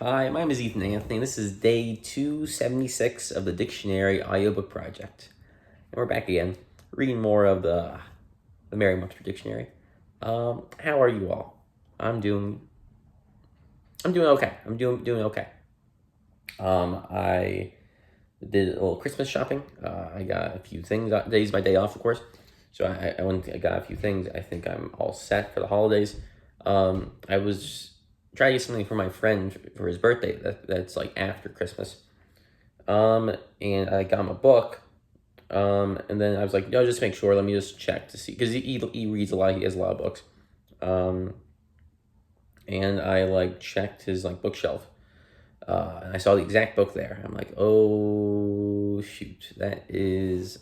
Hi, my name is Ethan Anthony. This is day 276 of the Dictionary Audiobook Project. And we're back again, reading more of the Merriam-Webster Dictionary. How are you all? I'm doing okay. I'm doing okay. I did a little Christmas shopping. I got a few things, days by day off, of course. So I got a few things. I think I'm all set for the holidays. I was trying to get something for my friend for his birthday that's like after Christmas. And I got him a book. And then I was like, no, just make sure. Let me just check to see, because he reads a lot. He has a lot of books. And I checked his bookshelf. And I saw the exact book there. I'm like, oh shoot, that is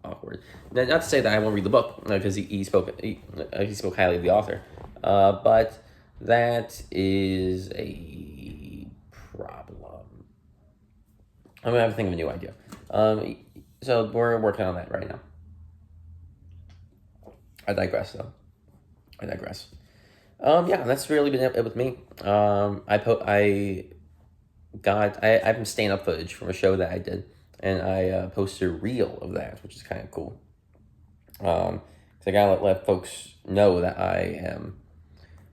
awkward. Not to say that I won't read the book, because he spoke highly of the author, but that is a problem. I'm gonna have to think of a new idea. So we're working on that right now. I digress, though. Yeah, that's really been it with me. I have some stand-up footage from a show that I did, and I posted a reel of that, which is kind of cool. Because I gotta let folks know that I am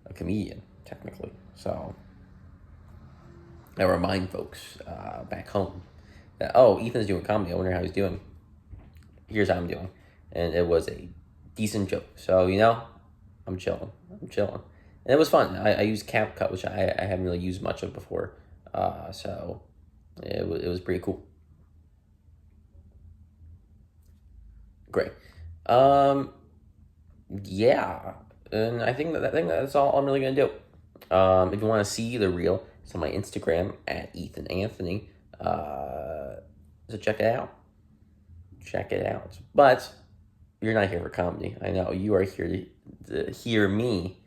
a comedian, technically. So I remind folks back home that, oh, Ethan's doing comedy. I wonder how he's doing. Here's how I'm doing. And it was a decent joke. So, I'm chilling. And it was fun. I used CapCut, which I haven't really used much of before. So it was pretty cool. Great. Yeah. And I think that's all I'm really going to do. If you want to see the reel, it's on my Instagram at Ethan Anthony. So check it out. But you're not here for comedy. I know. You are here to hear me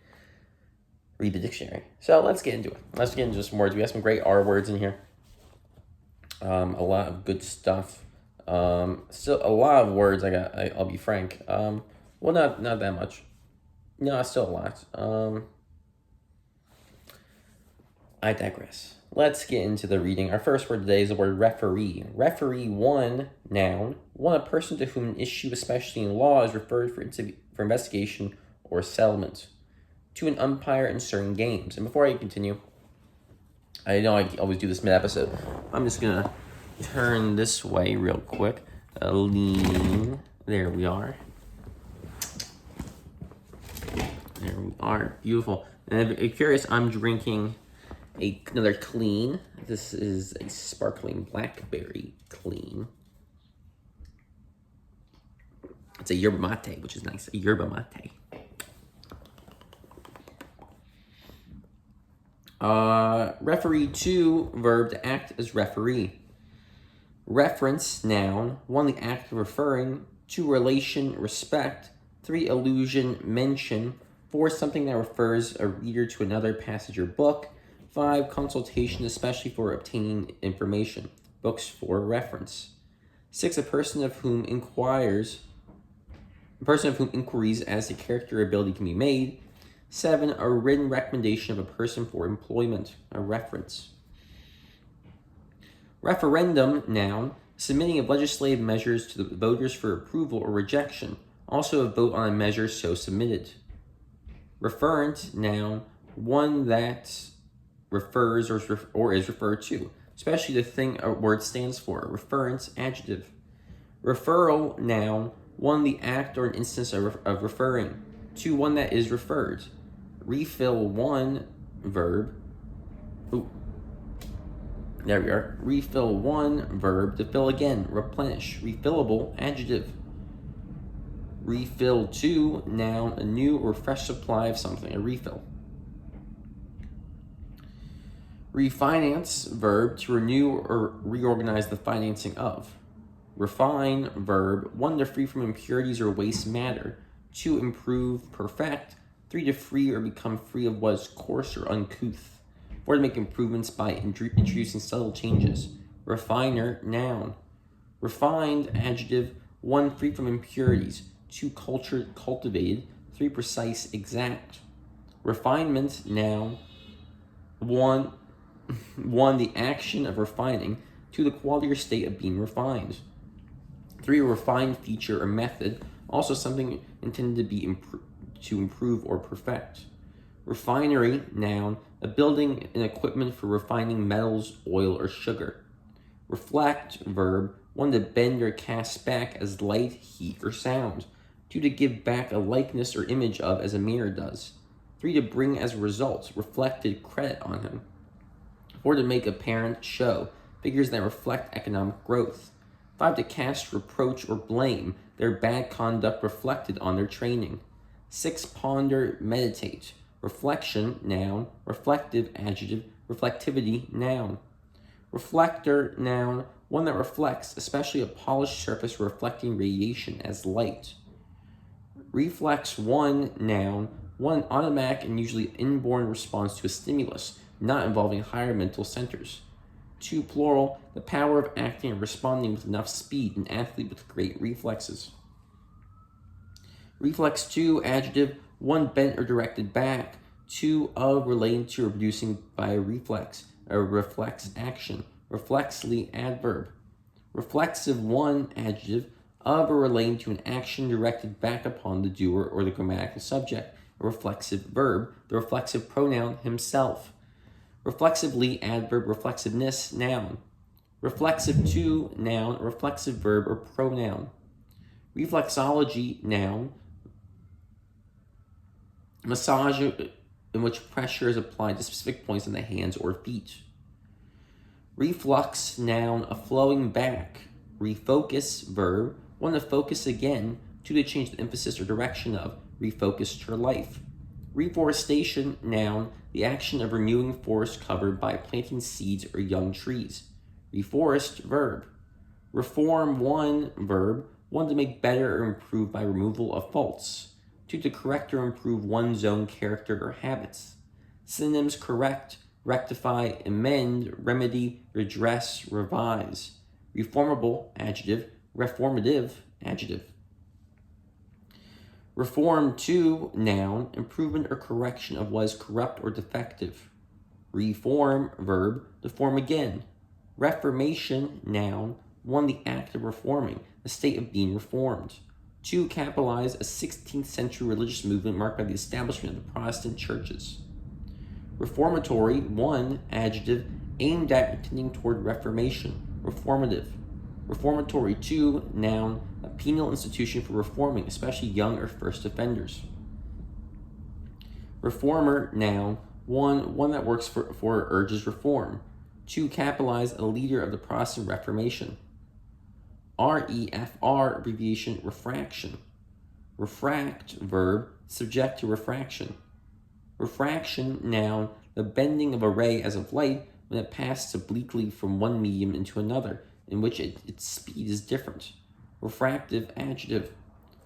read the dictionary. So let's get into it. Let's get into some words. We have some great R words in here. A lot of good stuff. Still a lot of words. I'll be frank. Well, not that much. No, still a lot. I digress. Let's get into the reading. Our first word today is the word referee. Referee, one, noun. One, a person to whom an issue, especially in law, is referred for investigation or settlement. To an umpire in certain games. And before I continue, I know I always do this mid-episode. I'm just going to turn this way real quick. Lean. There we are. Beautiful. And if you're curious, I'm drinking another clean. This is a sparkling blackberry clean. It's a yerba mate, which is nice. A yerba mate. Referee, two, verb to act as referee. Reference, noun, one, the act of referring. Two, relation, respect. Three, allusion, mention. Four, something that refers a reader to another passage or book. Five, consultation, especially for obtaining information. Books for reference. Six, a person of whom inquiries as to character or ability can be made. 7, a written recommendation of a person for employment, a reference. Referendum, noun, submitting of legislative measures to the voters for approval or rejection, also a vote on a measure so submitted. Referent, noun, one that refers or is referred to, especially the thing a word stands for. Reference, adjective. Referral, noun, one, the act or an instance of referring. 2, one that is referred. Refill, one, verb. There we are. Refill, one, verb. To fill again, replenish. Refillable, adjective. Refill, two, noun, a new or fresh supply of something, a refill. Refinance, verb. To renew or reorganize the financing of. Refine, verb. 1, to free from impurities or waste matter. 2, improve, perfect. 3, to free or become free of what is coarse or uncouth. 4, to make improvements by introducing subtle changes. Refiner, noun. Refined, adjective. 1, free from impurities. 2, cultured, cultivated. 3, precise, exact. Refinement, noun. 1, 1, the action of refining. 2, the quality or state of being refined. 3, a refined feature or method, also something intended to be to improve or perfect. Refinery, noun, a building and equipment for refining metals, oil, or sugar. Reflect, verb, one to bend or cast back as light, heat, or sound. 2, to give back a likeness or image of as a mirror does. 3, to bring as a result, reflected credit on him. 4, to make apparent, show, figures that reflect economic growth. 5, to cast reproach or blame, their bad conduct reflected on their training. 6, ponder, meditate. Reflection, noun. Reflective, adjective. Reflectivity, noun. Reflector, noun. One that reflects, especially a polished surface reflecting radiation as light. Reflex, one, noun. One automatic and usually inborn response to a stimulus, not involving higher mental centers. 2, plural, the power of acting and responding with enough speed, an athlete with great reflexes. Reflex 2, adjective, one bent or directed back. 2, of, relating to or producing by a reflex action. Reflexly, adverb. Reflexive 1, adjective, of or relating to an action directed back upon the doer or the grammatical subject. A reflexive verb, the reflexive pronoun himself. Reflexively, adverb. Reflexiveness, noun. Reflexive 2, noun. Reflexive verb or pronoun. Reflexology, noun. Massage in which pressure is applied to specific points in the hands or feet. Reflux, noun, a flowing back. Refocus, verb, one to focus again, 2, to change the emphasis or direction of, refocus your life. Reforestation, noun, the action of renewing forest covered by planting seeds or young trees. Reforest, verb. Reform 1, verb, one to make better or improve by removal of faults. 2, to correct or improve one's own character or habits. Synonyms: correct, rectify, amend, remedy, redress, revise. Reformable, adjective. Reformative, adjective. Reform 2, noun, improvement or correction of what is corrupt or defective. Reform, verb, to form again. Reformation, noun, 1, the act of reforming, the state of being reformed. 2, capitalize, a 16th century religious movement marked by the establishment of the Protestant churches. Reformatory, 1, adjective, aimed at tending toward reformation. Reformative. Reformatory 2, noun, a penal institution for reforming, especially young or first offenders. Reformer, noun, 1 that works for or urges reform. 2, capitalize, a leader of the Protestant Reformation. REFR, abbreviation, refraction. Refract, verb, subject to refraction. Refraction, noun, the bending of a ray as of light when it passes obliquely from one medium into another, in which its speed is different. Refractive, adjective.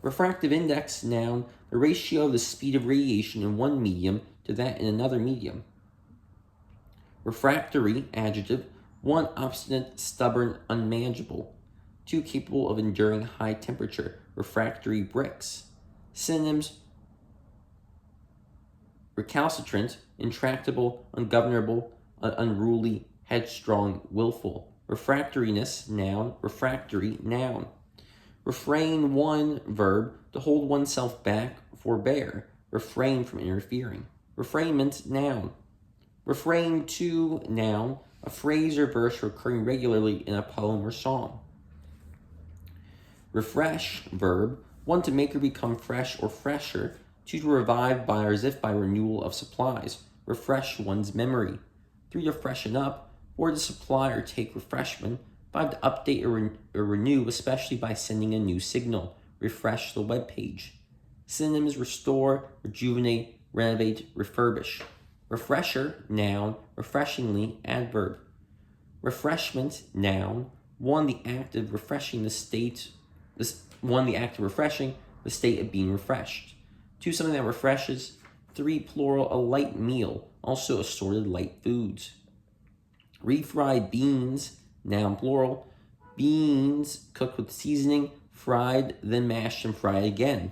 Refractive index, noun, the ratio of the speed of radiation in one medium to that in another medium. Refractory, adjective, 1, obstinate, stubborn, unmanageable. 2, capable of enduring high temperature. Refractory bricks. Synonyms: recalcitrant, intractable, ungovernable, unruly, headstrong, willful. Refractoriness, noun. Refractory, noun. Refrain 1, verb, to hold oneself back, forbear, refrain from interfering. Refrainment, noun. Refrain 2, noun, a phrase or verse recurring regularly in a poem or song. Refresh, verb, 1 to make or become fresh or fresher. 2, to revive by or as if by renewal of supplies. Refresh one's memory. 3, to freshen up. 4, to supply or take refreshment. 5, to update or renew, especially by sending a new signal. Refresh the web page. Synonyms: restore, rejuvenate, renovate, refurbish. Refresher, noun, refreshingly, adverb. Refreshment, noun, 1, the act of refreshing the state. The act of refreshing, the state of being refreshed. 2, something that refreshes. 3, plural, a light meal, also assorted light foods. Refried beans, noun, plural, beans cooked with seasoning, fried, then mashed and fried again.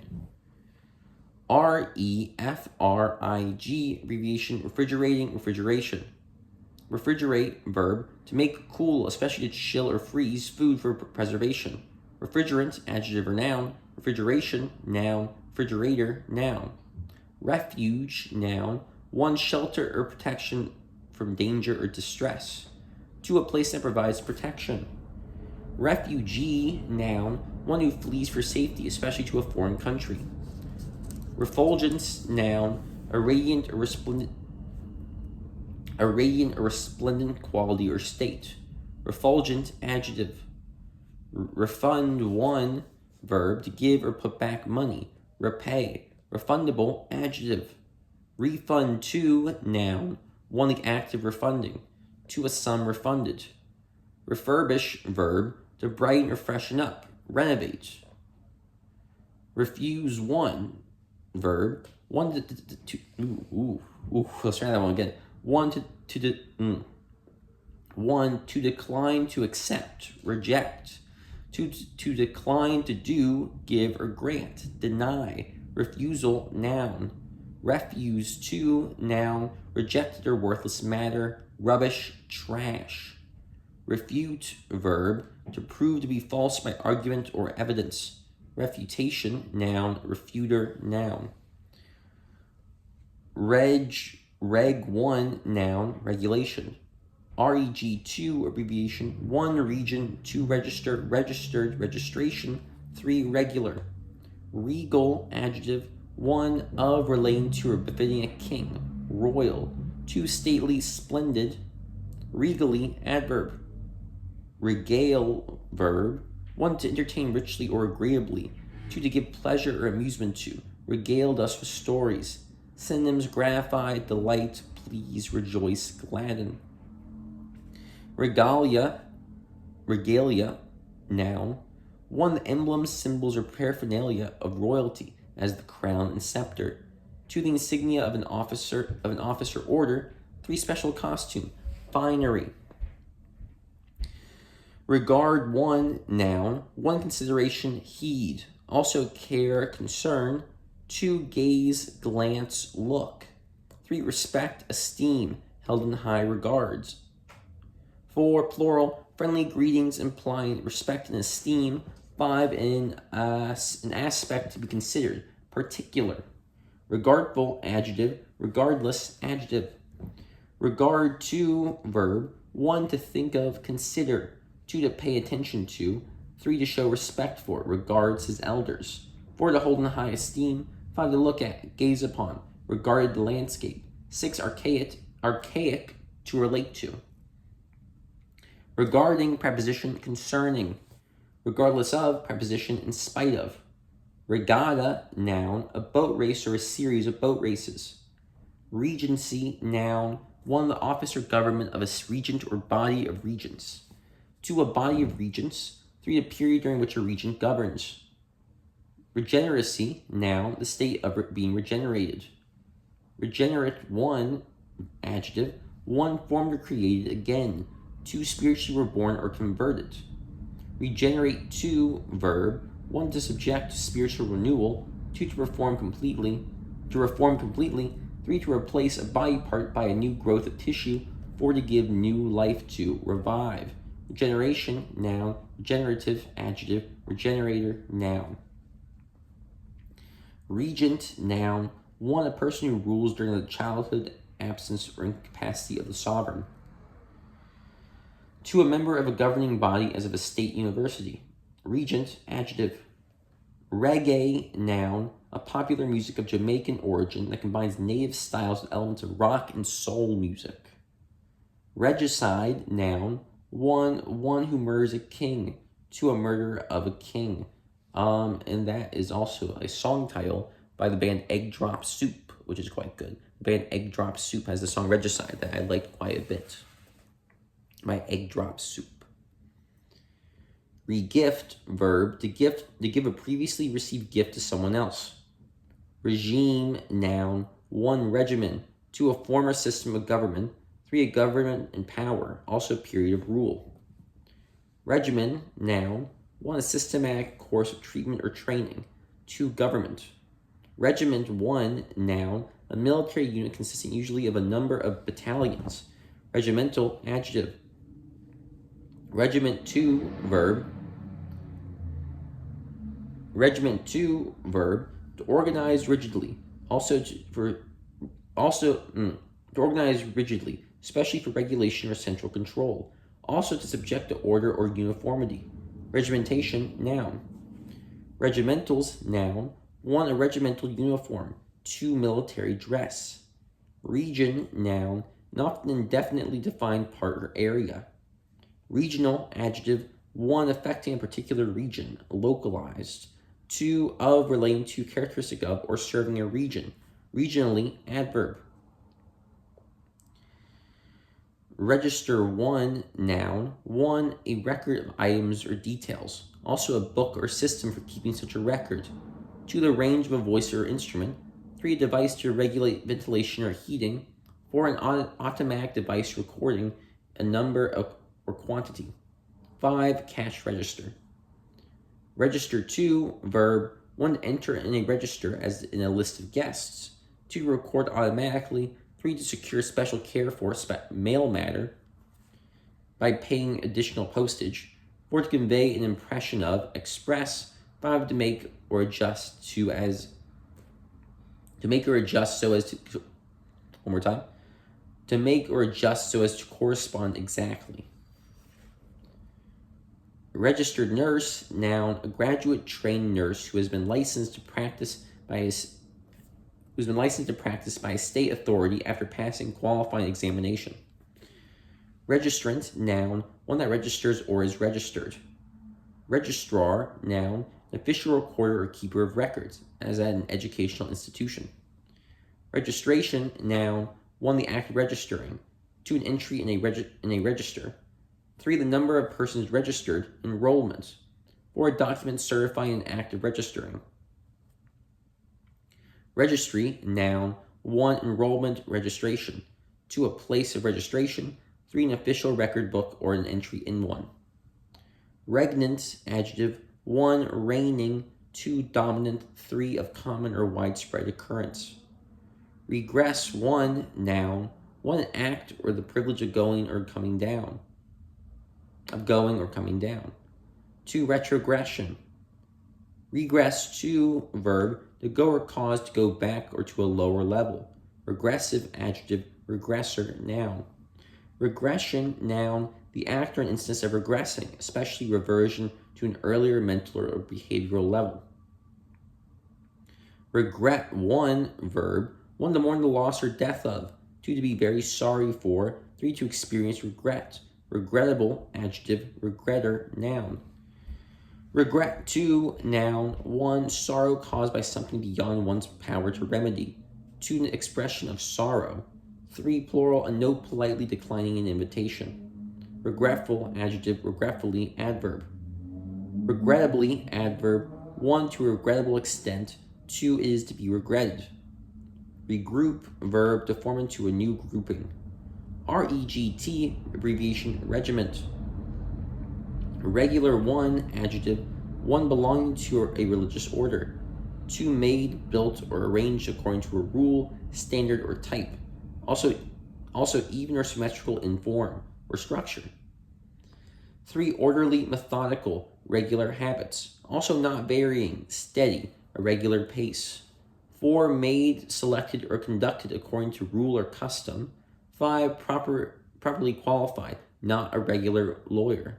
REFRIG, abbreviation, refrigerating, refrigeration. Refrigerate, verb, to make cool, especially to chill or freeze food for preservation. Refrigerant, adjective or noun. Refrigeration, noun. Refrigerator, noun. Refuge, noun, one shelter or protection from danger or distress. To a place that provides protection. Refugee, noun, one who flees for safety, especially to a foreign country. Refulgence, noun, a radiant or resplendent quality or state. Refulgent, adjective. Refund, one, verb, to give or put back money. Repay. Refundable, adjective. Refund, two, noun, one the act of refunding. To a sum refunded. Refurbish, verb, to brighten or freshen up. Renovate. Refuse, one, verb, one let's try that one again. One to decline to accept, reject. To decline to do, give, or grant, deny. Refusal, noun. Refuse, two, noun, rejected or worthless matter. Rubbish, trash. Refute, verb, to prove to be false by argument or evidence. Refutation, noun. Refuter, noun. Reg 1, noun, regulation. REG 2, abbreviation. 1, region. 2, register, registered, registration. 3, regular. Regal, adjective. 1, of, relating to, or befitting a king. Royal. 2, stately, splendid. Regally, adverb. Regale, verb. 1, to entertain richly or agreeably. 2, to give pleasure or amusement to. Regaled us with stories. Synonyms: gratify, delight, please, rejoice, gladden. Regalia, noun. 1, the emblems, symbols, or paraphernalia of royalty, as the crown and scepter. 2, the insignia of an officer order. 3, special costume, finery. Regard, 1, noun. 1, consideration, heed. Also care, concern. 2, gaze, glance, look. 3, respect, esteem, held in high regards. 4, plural, friendly greetings implying respect and esteem. 5, an aspect to be considered, particular. Regardful, adjective. Regardless, adjective. Regard to, verb. 1, to think of, consider. 2, to pay attention to. 3, to show respect for, regards his elders. 4, to hold in high esteem. 5, to look at, gaze upon, regard the landscape. 6, archaic, to relate to. Regarding, preposition, concerning. Regardless of, preposition, in spite of. Regatta, noun, a boat race or a series of boat races. Regency, noun, 1, the office or government of a regent or body of regents. 2, a body of regents. 3, a period during which a regent governs. Regeneracy, noun, the state of being regenerated. Regenerate, 1, adjective. 1, formed or created again. 2, spiritually reborn or converted. Regenerate, 2, verb. 1, to subject to spiritual renewal. 2, to reform completely. 3, to replace a body part by a new growth of tissue. 4, to give new life to, revive. Regeneration, noun. Regenerative, adjective. Regenerator, noun. Regent, noun. 1, a person who rules during the childhood, absence, or incapacity of the sovereign. 2, a member of a governing body as of a state university. Regent, adjective. Reggae, noun, a popular music of Jamaican origin that combines native styles with elements of rock and soul music. Regicide, noun, 1 who murders a king. 2, a murder of a king. And that is also a song title by the band Egg Drop Soup, which is quite good. The band Egg Drop Soup has the song Regicide that I liked quite a bit. My Egg Drop Soup. Regift, verb, to give a previously received gift to someone else. Regime, noun, 1, regimen. 2, a former system of government. 3, a government in power, also period of rule. Regimen, noun, 1, a systematic course of treatment or training. 2, government. Regiment, 1, noun, a military unit consisting usually of a number of battalions. Regimental, adjective. Regiment to, verb. Regiment to, verb. To organize rigidly. To organize rigidly, especially for regulation or central control. Also to subject to order or uniformity. Regimentation, noun. Regimentals, noun. 1. A regimental uniform. 2. Military dress. Region, noun. An often indefinitely defined part or area. Regional, adjective. 1. Affecting a particular region, localized. 2. Of, relating to, characteristic of, or serving a region. Regionally, adverb. Register 1, noun. 1. A record of items or details. Also a book or system for keeping such a record. 2. The range of a voice or instrument. 3. A device to regulate ventilation or heating. 4. An automatic device recording a number or quantity. 5. Cash register. Register 2, verb. 1. To enter in a register as in a list of guests. 2. To record automatically. 3. To secure special care for mail matter by paying additional postage. 4. To convey an impression of, express. 5. To make or adjust so as to one more time. To make or adjust so as to correspond exactly. Registered nurse, noun. A graduate trained nurse who has been licensed to practice by a state authority after passing qualifying examination. Registrant, noun. 1 that registers or is registered. Registrar, noun. An official recorder or keeper of records, as at an educational institution. Registration, noun. 1. The act of registering. 2. An entry in a register. 3. The number of persons registered, enrollment. 4. A document certifying an act of registering. Registry, noun. 1. Enrollment, registration. 2. A place of registration. 3. An official record book or an entry in one. Regnant, adjective. 1. Reigning. 2. Dominant. 3. Of common or widespread occurrence. Regress, 1. Noun. 1. An act or the privilege of going or coming down. 2. Retrogression. Regress, 2. Verb. To go or cause to go back or to a lower level. Regressive, adjective. Regressor, noun. Regression, noun. The act or an instance of regressing, especially reversion to an earlier mental or behavioral level. Regret, 1. Verb. 1. To mourn the loss or death of. 2. To be very sorry for. 3. To experience regret. Regrettable, adjective. Regretter, noun. Regret, 2. Noun. 1. Sorrow caused by something beyond one's power to remedy. 2. An expression of sorrow. 3. Plural, a note politely declining an invitation. Regretful, adjective. Regretfully, adverb. Regrettably, adverb. 1. To a regrettable extent. 2. Is to be regretted. Regroup, verb. To form into a new grouping. REGT, abbreviation, regiment. Regular, 1. Adjective. 1. Belonging to a religious order. 2. Made, built, or arranged according to a rule, standard, or type. Also even or symmetrical in form or structure. 3. Orderly, methodical, regular habits. Also not varying, steady, a regular pace. 4. Made, selected, or conducted according to rule or custom. 5. Properly qualified, not a regular lawyer.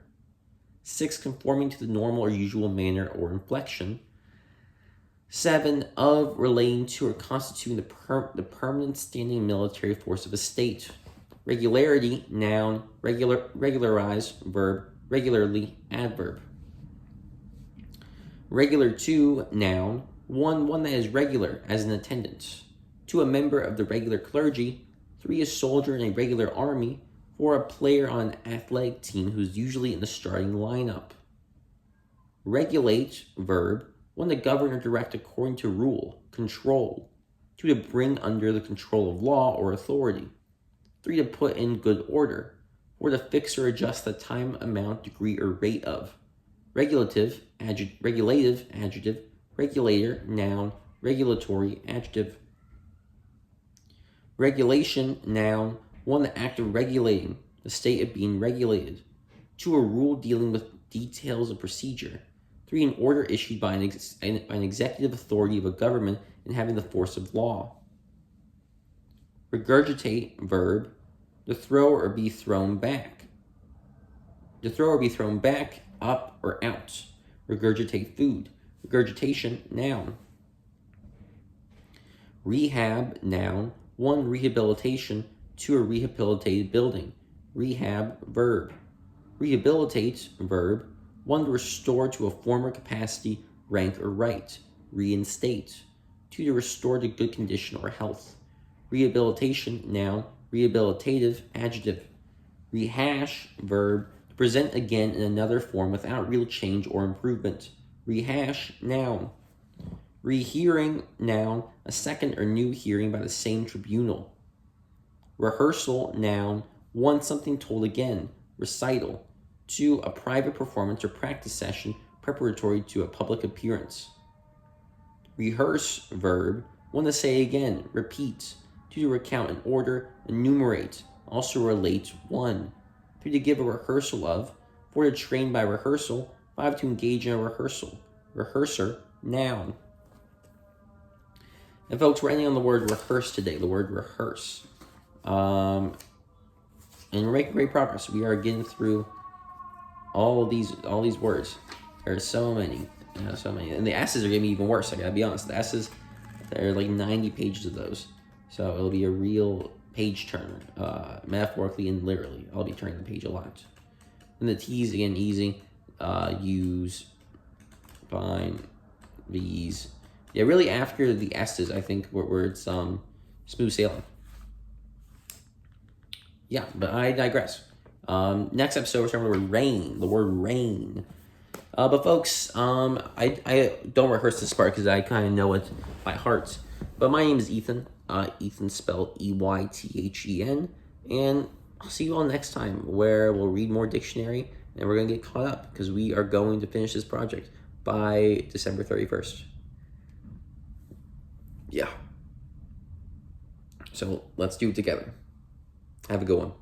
6. Conforming to the normal or usual manner or inflection. 7. Of, relating to, or constituting the permanent standing military force of a state. Regularity, noun. Regularize, verb. Regularly, adverb. Regular, 2. Noun. 1 that is regular, as an attendant. 2. A member of the regular clergy. 3. A soldier in a regular army. 4. A player on an athletic team who's usually in the starting lineup. Regulate, verb. 1. To govern or direct according to rule, control. 2. To bring under the control of law or authority. 3. To put in good order. 4. To fix or adjust the time, amount, degree, or rate of. Regulative, adjective. Regulator, noun. Regulatory, adjective. Regulation, noun. 1. The act of regulating, the state of being regulated. 2. A rule dealing with details of procedure. 3. An order issued by an executive authority of a government and having the force of law. Regurgitate, verb, to throw or be thrown back. To throw or be thrown back, up or out. Regurgitate food. Regurgitation, noun. Rehab, noun. 1. Rehabilitation. 2. A rehabilitated building. Rehab, verb. Rehabilitate, verb. 1. To restore to a former capacity, rank, or right. Reinstate. 2. To restore to good condition or health. Rehabilitation, noun. Rehabilitative, adjective. Rehash, verb. To present again in another form without real change or improvement. Rehash, noun. Rehearing, noun. A second or new hearing by the same tribunal. Rehearsal, noun. 1. Something told again. Recital. 2. A private performance or practice session preparatory to a public appearance. Rehearse, verb. 1. To say again. Repeat. 2. To recount in order. Enumerate. Also relate. 1. 3. To give a rehearsal of. 4. To train by rehearsal. 5. To engage in a rehearsal. Rehearser, noun. And folks, we're ending on the word rehearse today, the word rehearse. And we're making great progress. We are getting through all these words. There are so many, so many. And the S's are getting even worse, I gotta be honest. The S's, there are like 90 pages of those. So it'll be a real page turner, metaphorically and literally. I'll be turning the page a lot. And the T's, again, easy. Use, find, these. Yeah, really after the S's, I think, where it's smooth sailing. Yeah, but I digress. Next episode, we're starting with rain, the word rain. But folks, I don't rehearse this part because I kind of know it by heart. But my name is Ethan. Ethan spelled Eythen. And I'll see you all next time where we'll read more dictionary and we're going to get caught up because we are going to finish this project by December 31st. Yeah. So let's do it together. Have a good one.